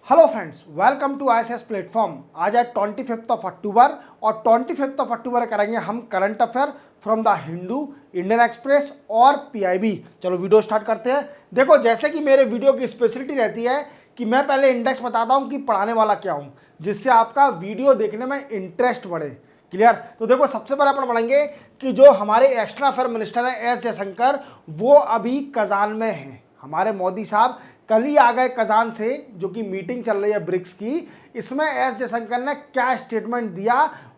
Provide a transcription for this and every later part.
Hello friends, welcome to ISS platform. आज है 25 October और 25 अक्टूबर करेंगे हम current affair from the Hindu, Indian Express और पीआईबी। चलो वीडियो स्टार्ट करते हैं। देखो, जैसे कि मेरे वीडियो की स्पेशलिटी रहती है कि मैं पहले इंडेक्स बताता हूं कि पढ़ाने वाला क्या हूं, जिससे आपका वीडियो देखने में इंटरेस्ट बढ़े। क्लियर? तो देखो, सबसे पहले अपन पढ़ेंगे कि जो हमारे एक्सटर्नल अफेयर मिनिस्टर हैं एस जयशंकर, वो अभी कजान में हैं। हमारे मोदी साहब कल ही आ गए कजान से, जो कि मीटिंग चल रही है ब्रिक्स की। इसमें एस जयशंकर ने क्या स्टेटमेंट दिया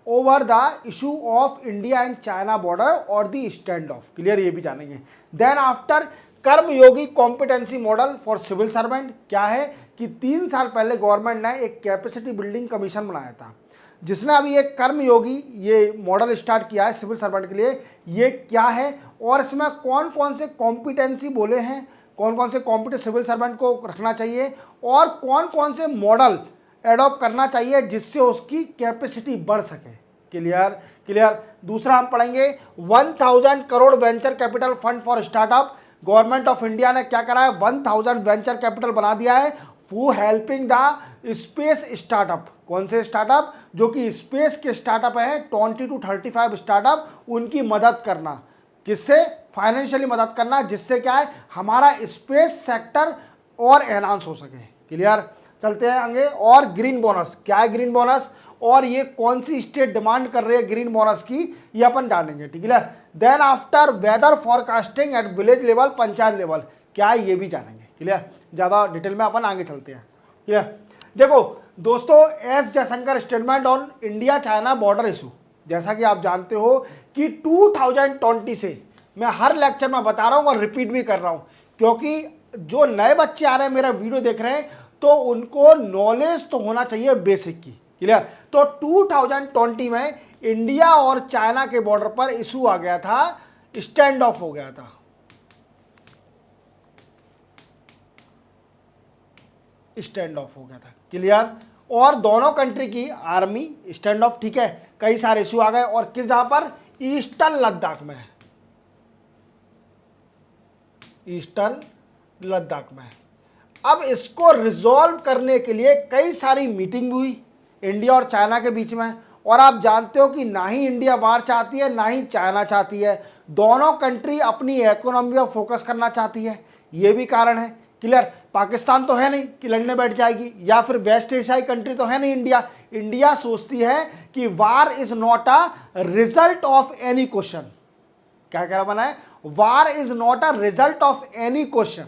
over the issue of India and China border और द स्टैंड ऑफ। क्लियर? ये भी जानेंगे। Then after, Karmayogi competency model for civil servant. क्या है कि 3 साल पहले गवर्नमेंट ने एक कैपेसिटी बिल्डिंग कमीशन बनाया था, जिसने अभी एक कर्मयोगी ये मॉडल स्टार्ट किया है सिविल सर्वेंट के लिए। ये क्या है और इसमें कौन कौन से कॉम्पिटेंसी बोले हैं, कौन कौन से कॉम्पिटेंट सिविल सर्वेंट को रखना चाहिए और कौन कौन से मॉडल एडॉप्ट करना चाहिए जिससे उसकी कैपेसिटी बढ़ सके। क्लियर? क्लियर। दूसरा हम पढ़ेंगे 1000 crore venture capital fund for startup. Government of India ने क्या करा है, 1000 वेंचर कैपिटल बना दिया है for helping the space startup. कौन से स्टार्टअप? जो कि स्पेस के स्टार्टअप है, 20 to 35 स्टार्टअप, उनकी मदद करना। किससे? फाइनेंशियली मदद करना, जिससे क्या है हमारा स्पेस सेक्टर और एनहांस हो सके। क्लियर? चलते हैं आगे। और ग्रीन बोनस, क्या है ग्रीन बोनस और ये कौन सी स्टेट डिमांड कर रही है ग्रीन बोनस की, ये अपन डालेंगे। ठीक है? Then after, weather forecasting at village level, panchayat level, क्या है ये भी जानेंगे। क्लियर? ज़्यादा डिटेल में अपन आगे चलते हैं। क्लियर? देखो दोस्तों, S Jaishankar statement on India China border issue. जैसा कि आप जानते हो कि 2020 से मैं हर लेक्चर में बता रहा हूं और रिपीट भी कर रहा हूं, क्योंकि जो नए बच्चे आ रहे हैं मेरा वीडियो देख रहे हैं, तो उनको नॉलेज तो होना चाहिए बेसिक की। क्लियर? तो 2020 में इंडिया और चाइना के बॉर्डर पर इशू आ गया था, स्टैंड ऑफ हो गया था। स्टैंड ऑफ हो गया था। क्लियर? और दोनों कंट्री की आर्मी स्टैंड ऑफ, ठीक है, कई सारे इशू आ गए और किस जहां पर, ईस्टर्न लद्दाख में, ईस्टर्न लद्दाख में। अब इसको रिजॉल्व करने के लिए कई सारी मीटिंग हुई इंडिया और चाइना के बीच में। और आप जानते हो कि ना ही इंडिया वार चाहती है ना ही चाइना चाहती है, दोनों कंट्री अपनी इकोनॉमी पर फोकस करना चाहती है। ये भी कारण है। क्लियर? पाकिस्तान तो है नहीं कि लड़ने बैठ जाएगी, या फिर वेस्ट एशियाई कंट्री तो है नहीं इंडिया। इंडिया सोचती है कि वार is not a result of any question. क्या कह रहा बना है, वार is not a result of any question.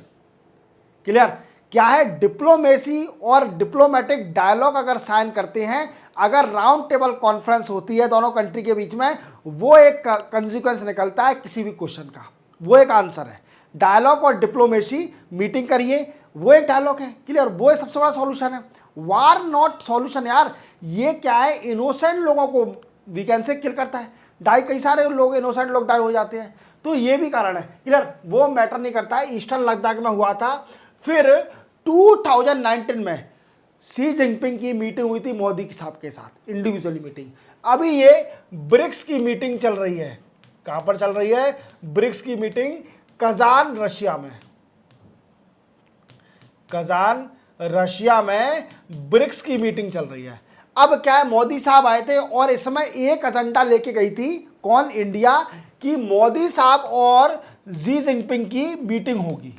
Clear? क्या है, डिप्लोमेसी और डिप्लोमेटिक डायलॉग अगर साइन करते हैं, अगर राउंड टेबल कॉन्फ्रेंस होती है दोनों कंट्री के बीच में, वो एक कंसिक्वेंस निकलता है किसी भी क्वेश्चन का, वो एक आंसर है। डायलॉग और डिप्लोमेसी, मीटिंग करिए, वो एक डायलॉग है। क्लियर? वो एक सबसे बड़ा सॉल्यूशन है। वार नॉट सॉल्यूशन यार। ये क्या है, इनोसेंट लोगों को वीकेंड से किल करता है। कई सारे लोग इनोसेंट लोग डाई हो जाते हैं, तो ये भी कारण है। क्लियर? वो मैटर नहीं करता है। ईस्टर्न लद्दाख में हुआ था। फिर 2019 में शी जिनपिंग की मीटिंग हुई थी मोदी साहब के साथ, इंडिविजुअली मीटिंग। अभी ये ब्रिक्स की मीटिंग चल रही है। कहां पर चल रही है? ब्रिक्स की मीटिंग कजान, रशिया में। कजान, रशिया में ब्रिक्स की मीटिंग चल रही है। अब क्या है, मोदी साहब आए थे और इसमें एक एजेंडा लेके गई थी, कौन? इंडिया की। मोदी साहब और शी जिनपिंग की मीटिंग होगी,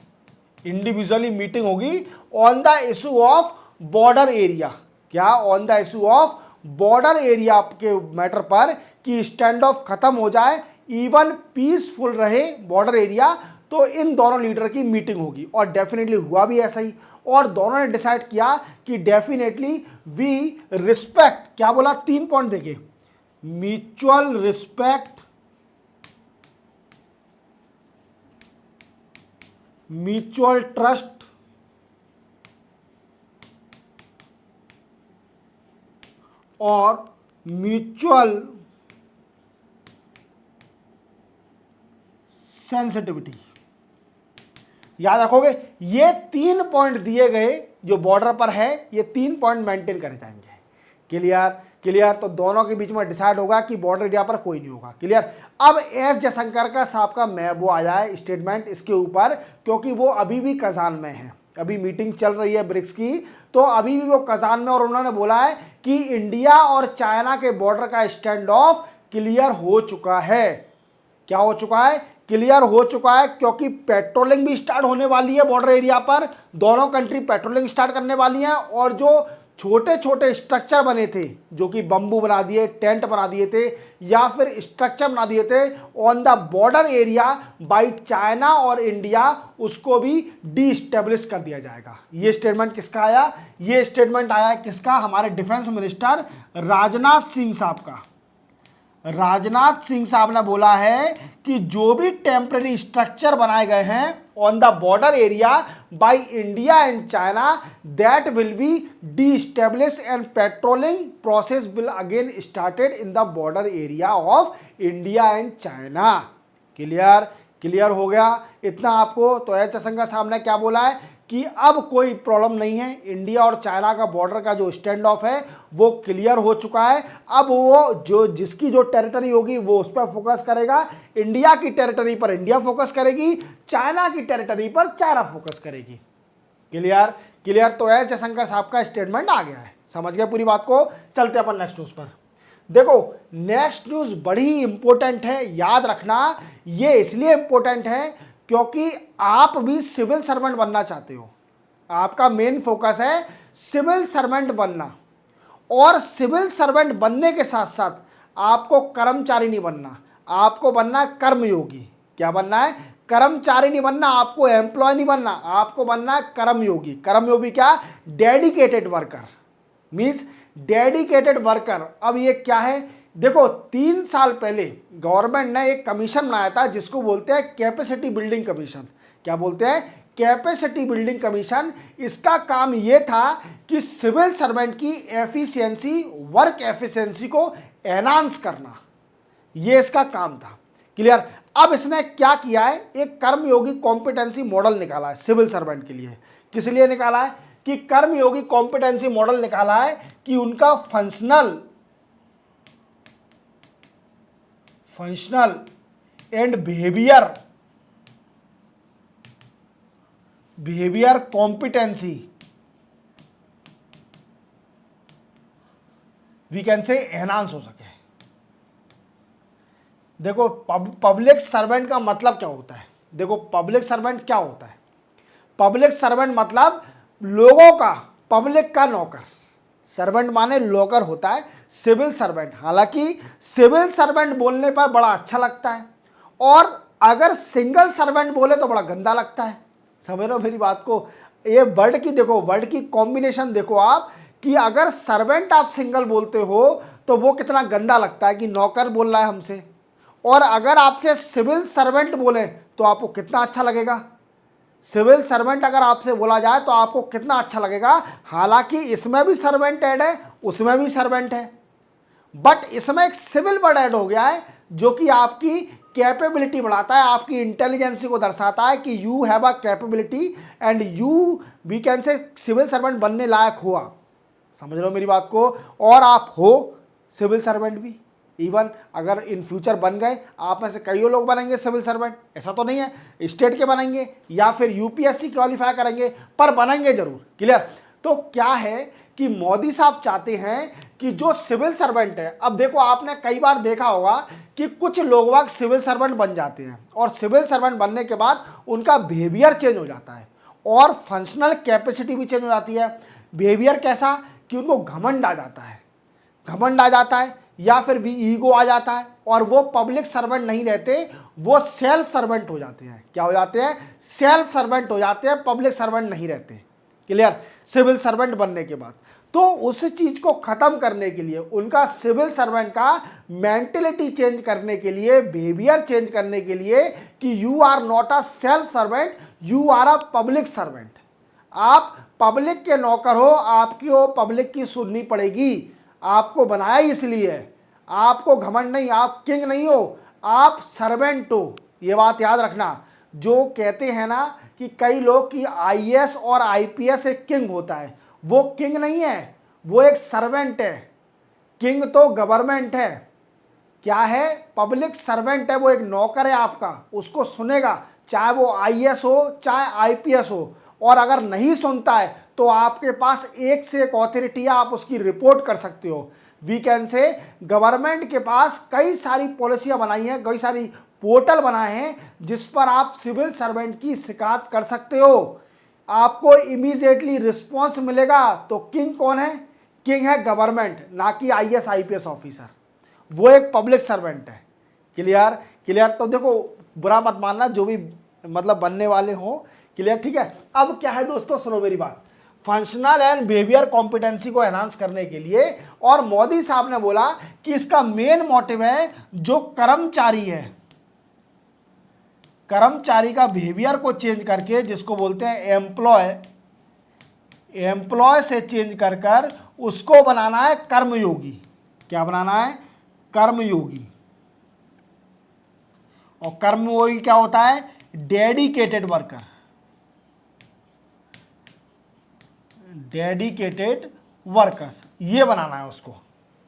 इंडिविजुअली मीटिंग होगी on the issue of border area. क्या? On the issue of border area के मैटर पर, कि स्टैंड ऑफ खत्म हो जाए, इवन पीसफुल रहे बॉर्डर एरिया। तो इन दोनों लीडर की मीटिंग होगी और डेफिनेटली हुआ भी ऐसा ही। और दोनों ने डिसाइड किया कि डेफिनेटली वी रिस्पेक्ट, क्या बोला, 3 पॉइंट देखे, म्यूचुअल रिस्पेक्ट, म्यूचुअल ट्रस्ट और म्यूचुअल सेंसिटिविटी। याद रखोगे, ये 3 पॉइंट दिए गए जो बॉर्डर पर है, ये 3 पॉइंट मेंटेन करे जाएंगे। क्लियर? क्लियर? तो दोनों के बीच में डिसाइड होगा कि बॉर्डर एरिया पर कोई नहीं होगा। क्लियर? अब एस जयशंकर का साहब का वो आया है स्टेटमेंट इसके ऊपर, क्योंकि वो अभी भी कजान में है। अभी मीटिंग चल रही है ब्रिक्स की, तो अभी भी वो कजान में, और उन्होंने बोला है कि इंडिया और चाइना के बॉर्डर का स्टैंड ऑफ क्लियर हो चुका है। क्या हो चुका है? क्लियर हो चुका है, क्योंकि पेट्रोलिंग भी स्टार्ट होने वाली है बॉर्डर एरिया पर। दोनों कंट्री पेट्रोलिंग स्टार्ट करने वाली हैं, और जो छोटे छोटे स्ट्रक्चर बने थे, जो कि बंबू बना दिए, टेंट बना दिए थे, या फिर स्ट्रक्चर बना दिए थे on the border area by China और इंडिया, उसको भी डीस्टेब्लिश कर दिया जाएगा। ये स्टेटमेंट किसका आया? ये स्टेटमेंट आया किसका? हमारे डिफेंस मिनिस्टर राजनाथ सिंह साहब का। राजनाथ सिंह साहब ने बोला है कि जो भी टेम्पररी स्ट्रक्चर बनाए गए हैं on the border area by India and China, that will be disestablish and patrolling process will again started in the border area of India and China. Clear? Clear हो गया इतना आपको? तो एच जयशंकर साहब ने क्या बोला है कि अब कोई प्रॉब्लम नहीं है, इंडिया और चाइना का बॉर्डर का जो स्टैंड ऑफ है वो क्लियर हो चुका है। अब वो जो जिसकी जो टेरिटरी होगी वो उस पर फोकस करेगा, इंडिया की टेरिटरी पर इंडिया फोकस करेगी, चाइना की टेरिटरी पर चाइना फोकस करेगी। क्लियर? क्लियर? तो एस जयशंकर साहब का स्टेटमेंट आ गया है। समझ गए पूरी बात को? चलते अपन नेक्स्ट न्यूज पर। देखो नेक्स्ट न्यूज बड़ी इंपॉर्टेंट है, याद रखना। ये इसलिए इंपॉर्टेंट है क्योंकि आप भी सिविल सर्वेंट बनना चाहते हो। आपका मेन फोकस है सिविल सर्वेंट बनना, और सिविल सर्वेंट बनने के साथ साथ आपको कर्मचारी नहीं बनना, आपको बनना है कर्मयोगी। क्या बनना है? कर्मचारी नहीं बनना, आपको एम्प्लॉय नहीं बनना, आपको बनना है कर्मयोगी। कर्मयोगी क्या? Dedicated worker, means dedicated worker. अब ये क्या है? देखो 3 साल पहले गवर्नमेंट ने एक कमीशन बनाया था जिसको बोलते हैं कैपेसिटी बिल्डिंग कमीशन। क्या बोलते हैं? Capacity building commission. इसका काम ये था कि सिविल सर्वेंट की एफिशिएंसी, वर्क एफिशिएंसी को एनहांस करना, ये इसका काम था। क्लियर? अब इसने क्या किया है? एक कर्मयोगी कॉम्पिटेंसी मॉडल निकाला है सिविल सर्वेंट के लिए। किस लिए निकाला है? कि कर्मयोगी कॉम्पिटेंसी मॉडल निकाला है कि उनका functional and behaviour competency we can say enhance हो सके। देखो पब्लिक सर्वेंट का मतलब क्या होता है? देखो पब्लिक सर्वेंट क्या होता है? पब्लिक सर्वेंट मतलब लोगों का, पब्लिक का नौकर। सर्वेंट माने नौकर होता है सिविल सर्वेंट। हालांकि सिविल सर्वेंट बोलने पर बड़ा अच्छा लगता है, और अगर सिंगल सर्वेंट बोले तो बड़ा गंदा लगता है। समझ रहे हो मेरी बात को? ये वर्ड की देखो, वर्ड की कॉम्बिनेशन देखो आप, कि अगर सर्वेंट आप सिंगल बोलते हो तो वो कितना गंदा लगता है कि नौकर बोल रहा है हमसे, और अगर आपसे सिविल सर्वेंट बोले तो आपको कितना अच्छा लगेगा। सिविल सर्वेंट अगर आपसे बोला जाए तो आपको कितना अच्छा लगेगा। हालांकि इसमें भी सर्वेंट ऐड है, उसमें भी सर्वेंट है, बट इसमें एक सिविल वर्ड ऐड हो गया है जो कि आपकी कैपेबिलिटी बढ़ाता है, आपकी इंटेलिजेंसी को दर्शाता है कि you have a capability and you we can say civil servant बनने लायक हो आप। समझ रहे हो मेरी बात को? और आप हो सिविल सर्वेंट भी। इवन अगर इन फ्यूचर बन गए, आप में से कई लोग बनेंगे सिविल सर्वेंट, ऐसा तो नहीं है, स्टेट के बनेंगे या फिर यूपीएससी क्वालिफाई करेंगे, पर बनेंगे जरूर। क्लियर? तो क्या है कि मोदी साहब चाहते हैं कि जो सिविल सर्वेंट है, अब देखो आपने कई बार देखा होगा कि कुछ लोग सिविल सर्वेंट बन जाते हैं, और सिविल सर्वेंट बनने के बाद उनका बिहेवियर चेंज हो जाता है, और फंक्शनल कैपेसिटी भी चेंज हो जाती है। बिहेवियर कैसा? कि उनको घमंड आ जाता है, घमंड आ जाता है, या फिर भी ईगो आ जाता है, और वो पब्लिक सर्वेंट नहीं रहते, वो सेल्फ सर्वेंट हो जाते हैं। क्या हो जाते हैं? सेल्फ सर्वेंट हो जाते हैं, पब्लिक सर्वेंट नहीं रहते। क्लियर? सिविल सर्वेंट बनने के बाद तो उस चीज को खत्म करने के लिए, उनका सिविल सर्वेंट का मेंटेलिटी चेंज करने के लिए, बिहेवियर चेंज करने के लिए, कि you are not a self servant, you are a public servant. आप पब्लिक के नौकर हो, आपकी वो पब्लिक की सुननी पड़ेगी। आपको बनाया इसलिए है, आपको घमंड नहीं, आप किंग नहीं हो, आप सर्वेंट हो। ये बात याद रखना। जो कहते हैं ना कि कई लोग कि आईएएस और आईपीएस एक किंग होता है, वो किंग नहीं है, वो एक सर्वेंट है। किंग तो गवर्नमेंट है, क्या है? पब्लिक सर्वेंट है, वो एक नौकर है आपका, उसको सुनेगा, चाहे वो आईएएस हो चाहे आईपीएस हो, और अगर नहीं सुनता है तो आपके पास एक से एक अथॉरिटी है, आप उसकी रिपोर्ट कर सकते हो। वी कैन से गवर्नमेंट के पास कई सारी पॉलिसियां बनाई हैं, कई सारी पोर्टल बनाए हैं जिस पर आप सिविल सर्वेंट की शिकायत कर सकते हो, आपको इमीडिएटली रिस्पॉन्स मिलेगा। तो किंग कौन है? किंग है गवर्नमेंट, ना कि आईएएस आईपीएस ऑफिसर, वो एक पब्लिक सर्वेंट है। क्लियर? क्लियर? तो देखो, बुरा मत मानना जो भी मतलब बनने वाले हो। क्लियर? ठीक है। अब क्या है दोस्तों, सुनो मेरी बात। फंक्शनल एंड बिहेवियर कॉम्पिटेंसी को एनहांस करने के लिए, और मोदी साहब ने बोला कि इसका मेन मोटिव है जो कर्मचारी है, कर्मचारी का बिहेवियर को चेंज करके, जिसको बोलते हैं एम्प्लॉय, एम्प्लॉय से चेंज कर कर उसको बनाना है कर्मयोगी। क्या बनाना है? कर्मयोगी। और कर्मयोगी क्या होता है? डेडिकेटेड वर्कर, डेडिकेटेड वर्कर्स, ये बनाना है उसको।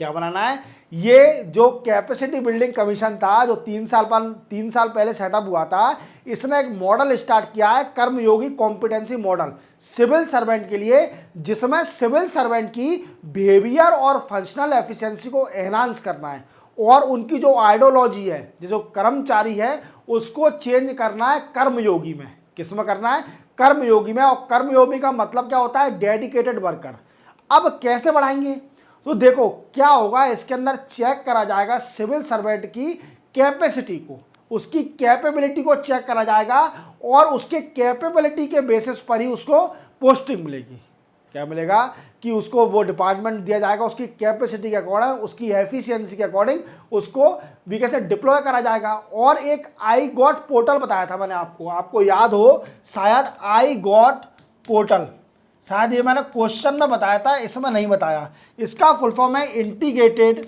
क्या बनाना है? ये जो कैपेसिटी बिल्डिंग कमीशन था, जो 3 साल पहले सेटअप हुआ था, इसने एक मॉडल स्टार्ट किया है, कर्मयोगी कॉम्पिटेंसी मॉडल, सिविल सर्वेंट के लिए, जिसमें सिविल सर्वेंट की बिहेवियर और फंक्शनल एफिशिएंसी को एनहांस करना है, और उनकी जो आइडियोलॉजी है, जो कर्मचारी है, उसको चेंज करना है कर्मयोगी में। किसमें करना है? कर्मयोगी में। और कर्मयोगी का मतलब क्या होता है? Dedicated worker. अब कैसे बढ़ाएंगे? तो देखो क्या होगा, इसके अंदर चेक करा जाएगा सिविल सर्वेंट की कैपेसिटी को, उसकी कैपेबिलिटी को चेक करा जाएगा, और उसके कैपेबिलिटी के बेसिस पर ही उसको पोस्टिंग मिलेगी। क्या मिलेगा? कि उसको वो डिपार्टमेंट दिया जाएगा, उसकी कैपेसिटी के अकॉर्डिंग, उसकी एफिशिएंसी के अकॉर्डिंग उसको वी कैसे डिप्लॉय करा जाएगा। और एक आई गॉट पोर्टल बताया था मैंने आपको याद हो शायद, आई गॉट पोर्टल, शायद ये मैंने क्वेश्चन में बताया था, इसमें नहीं बताया। इसका फुल फॉर्म है integrated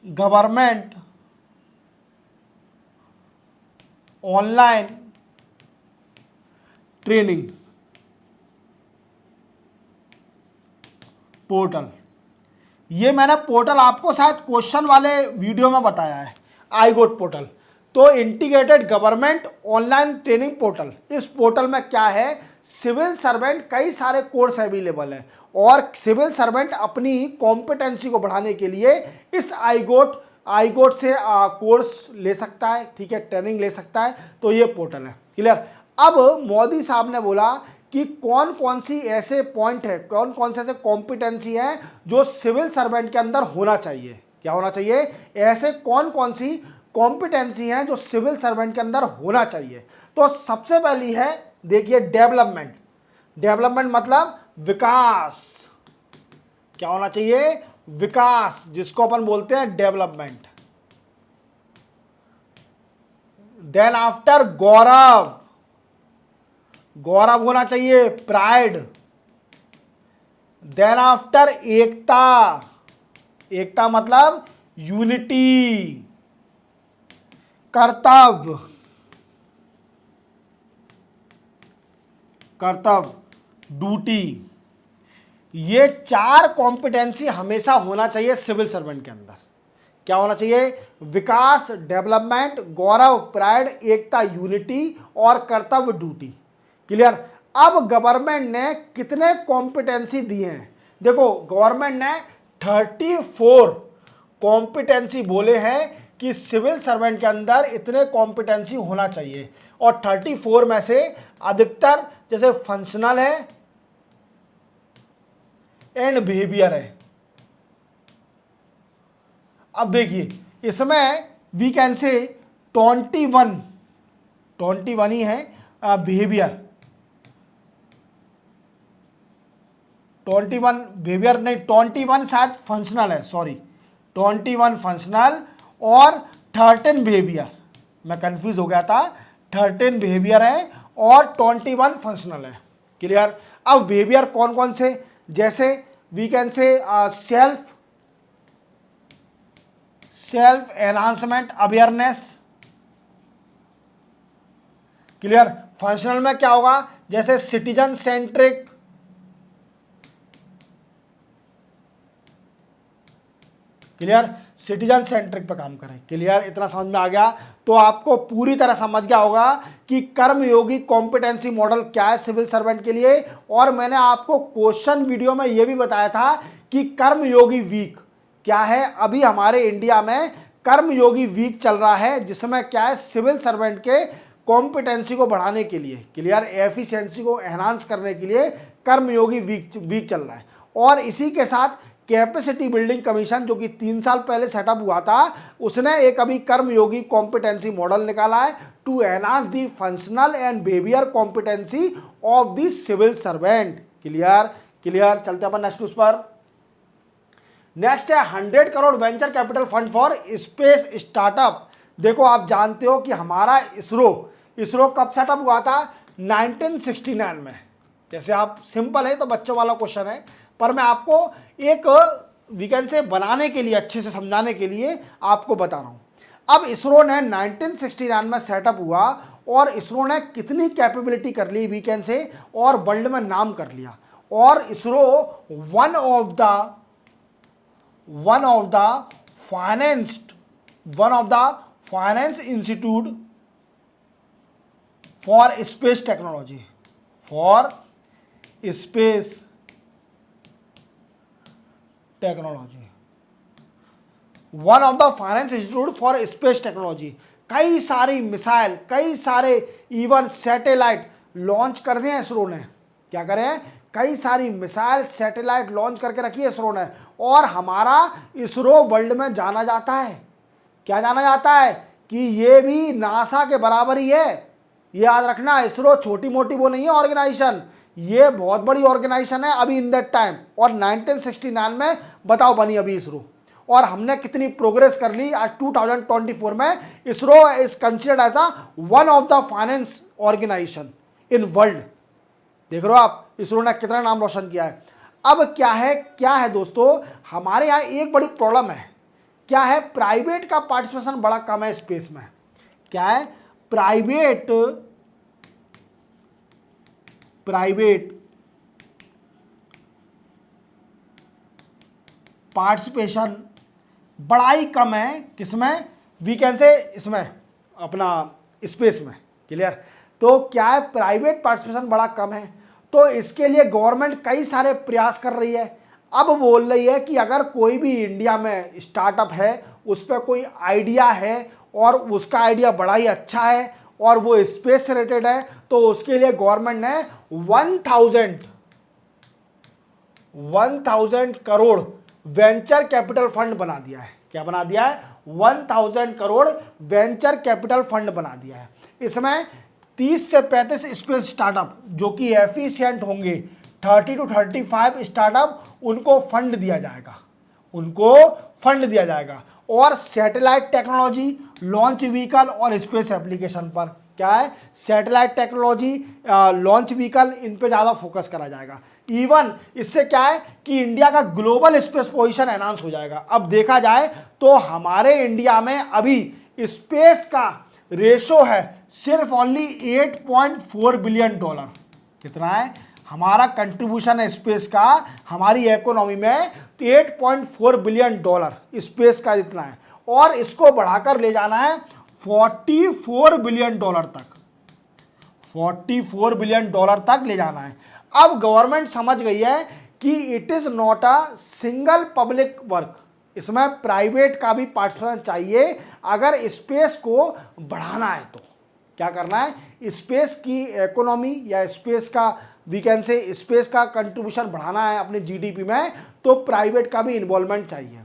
government online training portal. ये मैंने पोर्टल आपको शायद क्वेश्चन वाले वीडियो में बताया है, आई गोट पोर्टल। तो integrated government online training portal, इस पोर्टल में क्या है, सिविल सर्वेंट कई सारे कोर्स अवेलेबल है, और सिविल सर्वेंट अपनी कॉम्पिटेंसी को बढ़ाने के लिए इस आई गोट से कोर्स ले सकता है, ठीक है, ट्रेनिंग ले सकता है। तो ये पोर्टल है। क्लियर? अब मोदी साहब ने बोला कि कौन कौन सी ऐसे पॉइंट है, कौन कौन से ऐसे कॉम्पिटेंसी है जो सिविल सर्वेंट के अंदर होना चाहिए। क्या होना चाहिए? ऐसे कौन कौन सी कॉम्पिटेंसी है जो सिविल सर्वेंट के अंदर होना चाहिए। तो सबसे पहली है, देखिए, डेवलपमेंट। डेवलपमेंट मतलब विकास। क्या होना चाहिए? विकास, जिसको अपन बोलते हैं डेवलपमेंट। देन आफ्टर गौरव, गौरव होना चाहिए, प्राइड। देन आफ्टर एकता, एकता मतलब यूनिटी। कर्तव्य, कर्तव्य ड्यूटी। ये 4 कॉम्पिटेंसी हमेशा होना चाहिए सिविल सर्वेंट के अंदर। क्या होना चाहिए? विकास, डेवलपमेंट, गौरव, प्राइड, एकता, यूनिटी, और कर्तव्य, ड्यूटी। क्लियर? अब गवर्नमेंट ने कितने कॉम्पिटेंसी दिए हैं? देखो, गवर्नमेंट ने 34 कॉम्पिटेंसी बोले हैं कि सिविल सर्वेंट के अंदर इतने कॉम्पिटेंसी होना चाहिए, और 34 में से अधिकतर जैसे फंक्शनल है एंड बिहेवियर है। अब देखिए, इसमें वी कैन से 21 ही है बिहेवियर, 21 बिहेवियर नहीं, 21 शायद फंक्शनल है, सॉरी, 21 फंक्शनल और 13 बिहेवियर, मैं कंफ्यूज हो गया था, 13 बिहेवियर है और 21 फंक्शनल है। क्लियर? अब बिहेवियर कौन कौन से, जैसे we can say self enhancement awareness. Clear? Functional में क्या होगा, जैसे citizen centric, clear, citizen centric पे काम करें। क्लियर, इतना समझ में आ गया? तो आपको पूरी तरह समझ गया होगा कि कर्मयोगी कॉम्पिटेंसी मॉडल क्या है सिविल सर्वेंट के लिए। और मैंने आपको क्वेश्चन वीडियो में यह भी बताया था कि कर्मयोगी वीक क्या है। अभी हमारे इंडिया में कर्मयोगी वीक चल रहा है, जिसमें क्या है, सिविल सर्वेंट के कॉम्पिटेंसी को बढ़ाने के लिए, क्लियर, एफिशिएंसी को एनहांस करने के लिए कर्मयोगी वीक चल रहा है। और इसी के साथ कैपेसिटी बिल्डिंग कमीशन जो कि 3 साल पहले सेटअप हुआ था, उसने एक अभी कर्मयोगी कॉम्पिटेंसी मॉडल निकाला है to enhance the functional and behaviour competency of the civil servant. Clear clear, चलते अपन नेक्स्ट उस पर। नेक्स्ट है 100 crore venture capital fund for space startup. देखो, आप जानते हो कि हमारा इसरो कब सेटअप हुआ था? 1969 में। जैसे आप सिंपल है तो बच्चों वाला क्वेश्चन है, पर मैं आपको एक वीकेंड से बनाने के लिए, अच्छे से समझाने के लिए आपको बता रहा हूं। अब इसरो ने 1969 में सेटअप हुआ और इसरो ने कितनी कैपेबिलिटी कर ली वीकेंड से और वर्ल्ड में नाम कर लिया। और ISRO one of the finance institute for space technology, one of the finance institute for space technology. कई सारी मिसाइल, कई सारे इवन सैटेलाइट लॉन्च कर दिए इसरो ने। क्या करें? कई सारी मिसाइल, सैटेलाइट लॉन्च करके रखी है इसरो ने। और हमारा इसरो वर्ल्ड में जाना जाता है, क्या जाना जाता है, कि ये भी नासा के बराबर ही है। ये याद रखना, इसरो छोटी मोटी वो नहीं है ऑर्गेनाइजेशन, ये बहुत बड़ी ऑर्गेनाइजेशन है अभी इन दैट टाइम। और 1969 में बताओ बनी अभी इसरो, और हमने कितनी प्रोग्रेस कर ली। आज 2024 में ISRO is considered as a one of the finance organisation in world. देख रहे हो आप, इसरो ने कितना नाम रोशन किया है। अब क्या है दोस्तों, हमारे यहाँ एक बड़ी प्रॉब्लम है। क्या है? प्राइवेट का पार्टिसिपेशन बड़ा कम है स्पेस में। क्या है? प्राइवेट पार्टिसिपेशन बड़ा ही कम है। किसमें? वीकेंड से इसमें अपना स्पेस में। क्लियर? तो क्या है? प्राइवेट पार्टिसिपेशन बड़ा कम है, तो इसके लिए गवर्नमेंट कई सारे प्रयास कर रही है। अब बोल रही है कि अगर कोई भी इंडिया में स्टार्टअप है, उस पर कोई आइडिया है और उसका आइडिया बड़ा ही अच्छा है और वो स्पेस से रिलेटेड है, तो उसके लिए गवर्नमेंट ने 1000 करोड़ वेंचर कैपिटल फंड बना दिया है। क्या बना दिया है? 1000 करोड़ वेंचर कैपिटल फंड बना दिया है। इसमें 30 से 35 स्पेस स्टार्टअप जो कि एफिशिएंट होंगे, 30 to 35 स्टार्टअप, उनको फंड दिया जाएगा। और सैटेलाइट टेक्नोलॉजी, लॉन्च व्हीकल और स्पेस एप्लीकेशन पर, क्या है, सैटेलाइट टेक्नोलॉजी, लॉन्च व्हीकल, इन पे ज़्यादा फोकस करा जाएगा। इवन इससे क्या है कि इंडिया का ग्लोबल स्पेस पोजीशन एनहांस हो जाएगा। अब देखा जाए तो हमारे इंडिया में अभी स्पेस का रेशो है सिर्फ ओनली $8.4 बिलियन। कितना है हमारा कंट्रीब्यूशन है स्पेस का हमारी इकोनॉमी में? 8.4 बिलियन डॉलर स्पेस का इतना है, और इसको बढ़ाकर ले जाना है 44 बिलियन डॉलर तक। 44 बिलियन डॉलर तक ले जाना है। अब गवर्नमेंट समझ गई है कि it is not a single public work, इसमें प्राइवेट का भी पार्टिसिपेशन चाहिए। अगर स्पेस को बढ़ाना है तो क्या करना है, स्पेस की इकोनॉमी या स्पेस का स्पेस का कंट्रीब्यूशन बढ़ाना है अपने जीडीपी में, तो प्राइवेट का भी इन्वॉल्वमेंट चाहिए।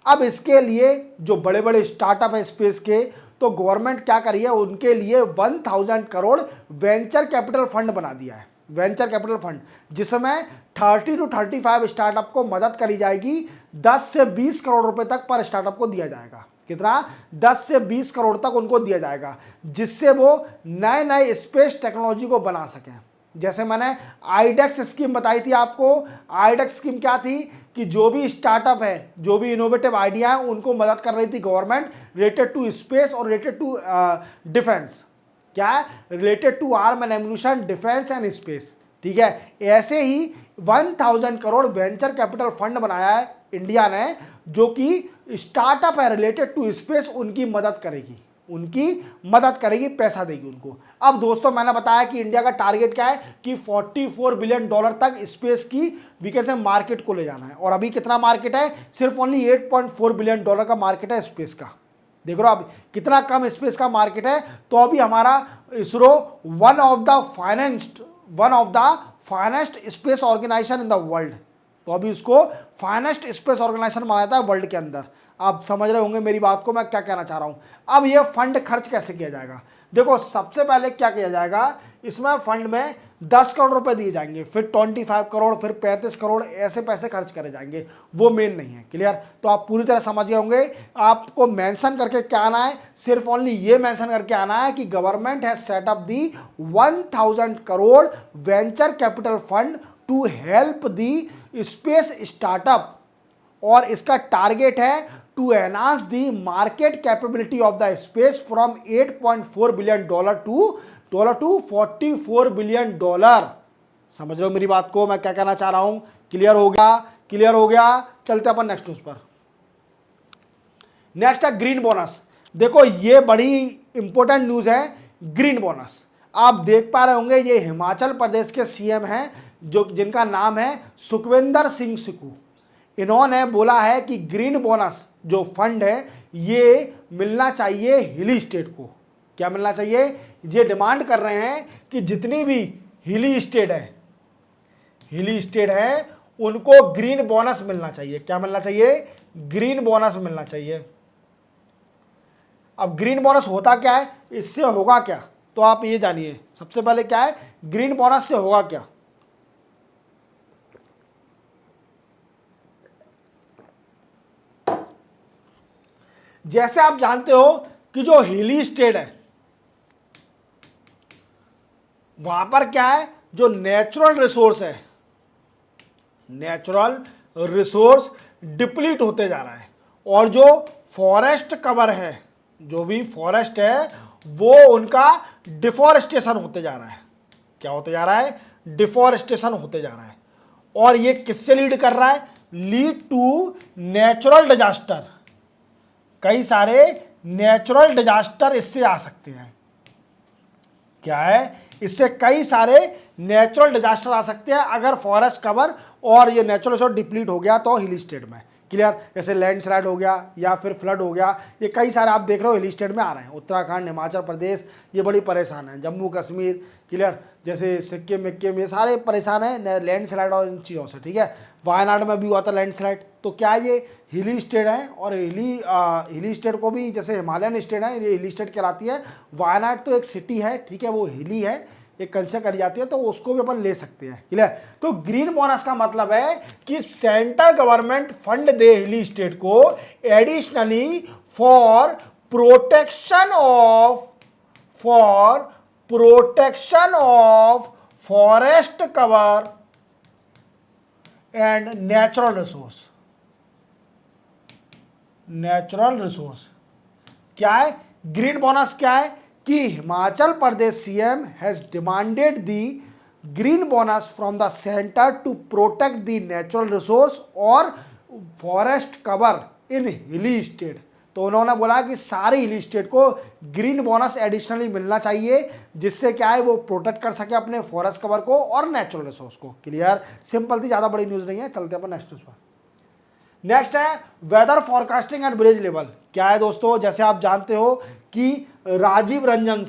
अब इसके लिए जो बड़े बड़े स्टार्टअप हैं स्पेस के, तो गवर्नमेंट क्या करी है, उनके लिए 1000 करोड़ वेंचर कैपिटल फंड बना दिया है। वेंचर कैपिटल फंड जिसमें 30 to 35 स्टार्टअप को मदद करी जाएगी। 10 से 20 करोड़ रुपए तक पर स्टार्टअप को दिया जाएगा। कितना? 10 से 20 करोड़ तक उनको दिया जाएगा, जिससे वो नए नए स्पेस टेक्नोलॉजी को बना सकें। जैसे मैंने आईडेक्स स्कीम बताई थी आपको। आईडेक्स स्कीम क्या थी कि जो भी स्टार्टअप है, जो भी इनोवेटिव आइडिया है, उनको मदद कर रही थी गवर्नमेंट रिलेटेड टू स्पेस और रिलेटेड टू डिफेंस। क्या है? Related to arm and ammunition, defence and space. ठीक है, ऐसे ही 1000 करोड़ वेंचर कैपिटल फंड बनाया है इंडिया ने, जो कि स्टार्टअप है रिलेटेड टू स्पेस उनकी मदद करेगी, पैसा देगी उनको। अब दोस्तों मैंने बताया कि इंडिया का टारगेट क्या है कि $44 बिलियन तक स्पेस की वीकेंड मार्केट को ले जाना है। और अभी कितना मार्केट है, सिर्फ ओनली $8.4 बिलियन का मार्केट है स्पेस का। देख रहे हो अब कितना कम स्पेस का मार्केट है। तो अभी हमारा ISRO one of the finest space organisation in the world, तो अभी उसको फाइनेस्ट स्पेस ऑर्गेनाइजेशन माना जाता है वर्ल्ड के अंदर। आप समझ रहे होंगे मेरी बात को, मैं क्या कहना चाह रहा हूं। अब ये फंड खर्च कैसे किया जाएगा, देखो सबसे पहले क्या किया जाएगा, इसमें फंड में 10 करोड़ रुपए दिए जाएंगे, फिर 25 करोड़, फिर 35 करोड़, ऐसे पैसे खर्च करे जाएंगे, वो मेन नहीं है। क्लियर, तो आप पूरी तरह समझ गए होंगे। आपको मेंशन करके क्या आना है, सिर्फ ओनली ये मेंशन करके आना है कि government has set up the 1000 crore venture capital fund to help the space startup, और इसका टारगेट है to enhance the market capability of the space from $8.4 billion to $44 billion. समझ रहे हो मेरी बात को, मैं क्या कहना चाह रहा हूं। क्लियर हो गया। चलते अपन नेक्स्ट न्यूज पर। नेक्स्ट है ग्रीन बोनस। देखो ये बड़ी इंपॉर्टेंट न्यूज है, ग्रीन बोनस। आप देख पा रहे होंगे ये हिमाचल प्रदेश के सीएम हैं जो जिनका नाम है सुखविंदर सिंह सुक्खू। इन्होंने बोला है कि ग्रीन बोनस जो फंड है ये मिलना चाहिए हिली स्टेट को। क्या मिलना चाहिए, ये डिमांड कर रहे हैं कि जितनी भी हिली स्टेट है उनको ग्रीन बोनस मिलना चाहिए। क्या मिलना चाहिए, ग्रीन बोनस मिलना चाहिए। अब ग्रीन बोनस होता क्या है, इससे होगा क्या, तो आप ये जानिए। सबसे पहले क्या है, ग्रीन बोनस से होगा क्या। जैसे आप जानते हो कि जो हिली स्टेट है वहां पर क्या है, जो नेचुरल रिसोर्स डिप्लीट होते जा रहा है, और जो फॉरेस्ट कवर है, जो भी फॉरेस्ट है वो उनका डिफॉरेस्टेशन होते जा रहा है। क्या होते जा रहा है, डिफॉरेस्टेशन होते जा रहा है। और ये किससे लीड कर रहा है, लीड टू नेचुरल डिजास्टर। कई सारे नेचुरल डिजास्टर इससे आ सकते हैं। क्या है, इससे कई सारे नेचुरल डिजास्टर आ सकते हैं अगर फॉरेस्ट कवर और ये नेचुरल रिसोर्स डिप्लीट हो गया तो हिली स्टेट में। क्लियर, जैसे लैंडस्लाइड हो गया या फिर फ्लड हो गया, ये कई सारे आप देख रहे हो हिली स्टेट में आ रहे हैं। उत्तराखंड, हिमाचल प्रदेश ये बड़ी परेशान है, जम्मू कश्मीर, क्लियर, जैसे सिक्किम ये सारे परेशान हैं लैंडस्लाइड और इन चीज़ों से। ठीक है, वायनाड में भी हुआ था लैंडस्लाइड। तो क्या ये हिली स्टेट है, और हिली स्टेट को भी, जैसे हिमालयन स्टेट है ये हिली स्टेट कहलाती है। वायनाड तो एक सिटी है, ठीक है, वो हिली है, एक कंसिडर करी जाती है, तो उसको भी अपन ले सकते हैं। क्लियर, तो ग्रीन बोनस का मतलब है कि सेंट्रल गवर्नमेंट फंड दे हिली स्टेट को additionally for protection of forest cover and natural resource. क्या है ग्रीन बोनस, क्या है कि Himachal Pradesh CM has demanded the green bonus from the centre to protect the natural resource और forest cover in hilly state. तो उन्होंने बोला कि सारे हिली स्टेट को ग्रीन बोनस एडिशनली मिलना चाहिए, जिससे क्या है वो प्रोटेक्ट कर सके अपने फॉरेस्ट कवर को और नेचुरल रिसोर्स को। क्लियर, सिंपल थी, ज़्यादा बड़ी न्यूज़ नहीं है। चलते हैं अपन नेक्स्ट न्यूज़ पर। नेक्स्ट है weather forecasting at village level. क्या है दोस्तों, जैसे आप जानते हो कि राजीव रंजन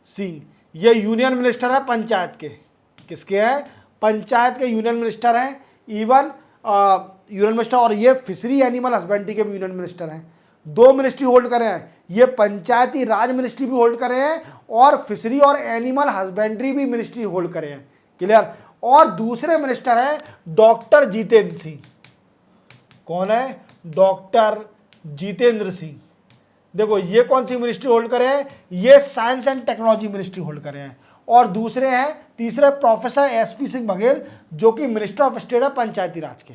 सिंह ये यूनियन मिनिस्टर है पंचायत के। किसके हैं, पंचायत के यूनियन मिनिस्टर हैं। इवन यूनियन मिनिस्टर, और ये फिशरी एनिमल हस्बेंड्री के भी यूनियन मिनिस्टर हैं। 2 मिनिस्ट्री होल्ड करे हैं, ये पंचायती राज मिनिस्ट्री भी होल्ड करे हैं और फिशरी और एनिमल हस्बेंड्री भी मिनिस्ट्री होल्ड करे हैं। क्लियर, और दूसरे मिनिस्टर हैं डॉक्टर जितेंद्र सिंह। कौन है, डॉक्टर जितेंद्र सिंह। देखो ये कौन सी मिनिस्ट्री होल्ड करे हैं, ये science and technology ministry hold करे हैं। और दूसरे हैं, तीसरे प्रोफेसर एसपी सिंह बघेल जो कि मिनिस्टर ऑफ स्टेट है पंचायती राज के।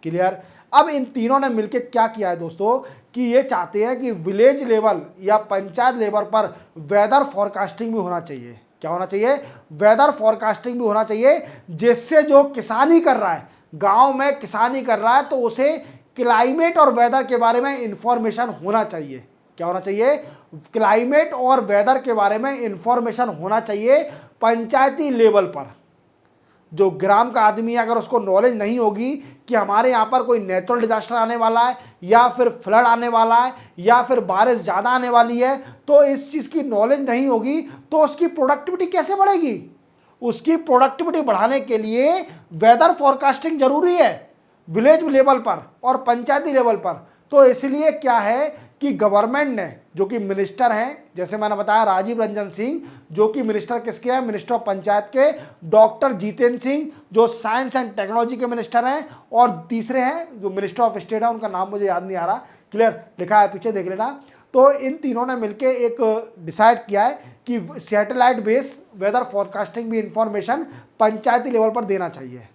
क्लियर, अब इन तीनों ने मिलकर क्या किया है दोस्तों कि ये चाहते हैं कि विलेज लेवल या पंचायत लेवल पर वेदर फॉरकास्टिंग भी होना चाहिए। क्या होना चाहिए, वेदर फोरकास्टिंग भी होना चाहिए, जिससे जो किसानी कर रहा है, गांव में किसानी कर रहा है, तो उसे क्लाइमेट और वेदर के बारे में इंफॉर्मेशन होना चाहिए। क्या होना चाहिए, क्लाइमेट और वेदर के बारे में इंफॉर्मेशन होना चाहिए पंचायती लेवल पर। जो ग्राम का आदमी है, अगर उसको नॉलेज नहीं होगी कि हमारे यहाँ पर कोई नेचुरल डिजास्टर आने वाला है, या फिर फ्लड आने वाला है, या फिर बारिश ज़्यादा आने वाली है, तो इस चीज़ की नॉलेज नहीं होगी, तो उसकी प्रोडक्टिविटी कैसे बढ़ेगी। उसकी प्रोडक्टिविटी बढ़ाने के लिए वेदर फोरकास्टिंग जरूरी है, विलेज लेवल पर और पंचायती लेवल पर। तो इसलिए क्या है कि गवर्नमेंट ने, जो कि मिनिस्टर हैं, जैसे मैंने बताया राजीव रंजन सिंह, जो कि मिनिस्टर किसके हैं, मिनिस्टर ऑफ पंचायत के, डॉक्टर जितेंद्र सिंह जो साइंस एंड टेक्नोलॉजी के मिनिस्टर हैं, और तीसरे हैं जो मिनिस्टर ऑफ स्टेट है, उनका नाम मुझे याद नहीं आ रहा, क्लियर लिखा है पीछे देख लेना। तो इन तीनों ने मिलकर एक डिसाइड किया है कि सैटेलाइट बेस्ड वेदर फोरकास्टिंग भी इंफॉर्मेशन पंचायती लेवल पर देना चाहिए।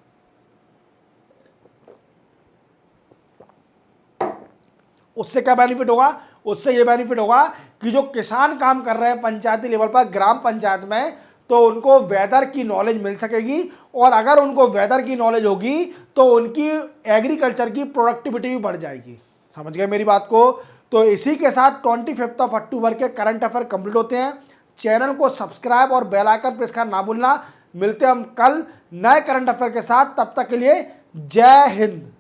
उससे क्या बेनिफिट होगा, उससे ये बेनिफिट होगा कि जो किसान काम कर रहे हैं पंचायती लेवल पर, ग्राम पंचायत में, तो उनको वेदर की नॉलेज मिल सकेगी, और अगर उनको वेदर की नॉलेज होगी तो उनकी एग्रीकल्चर की प्रोडक्टिविटी भी बढ़ जाएगी। समझ गए मेरी बात को। तो इसी के साथ 25 अक्टूबर के करंट अफेयर कंप्लीट होते हैं। चैनल को सब्सक्राइब और बेल आइकन प्रेस करना ना भूलना। मिलते हैं हम कल नए करंट अफेयर के साथ, तब तक के लिए जय हिंद।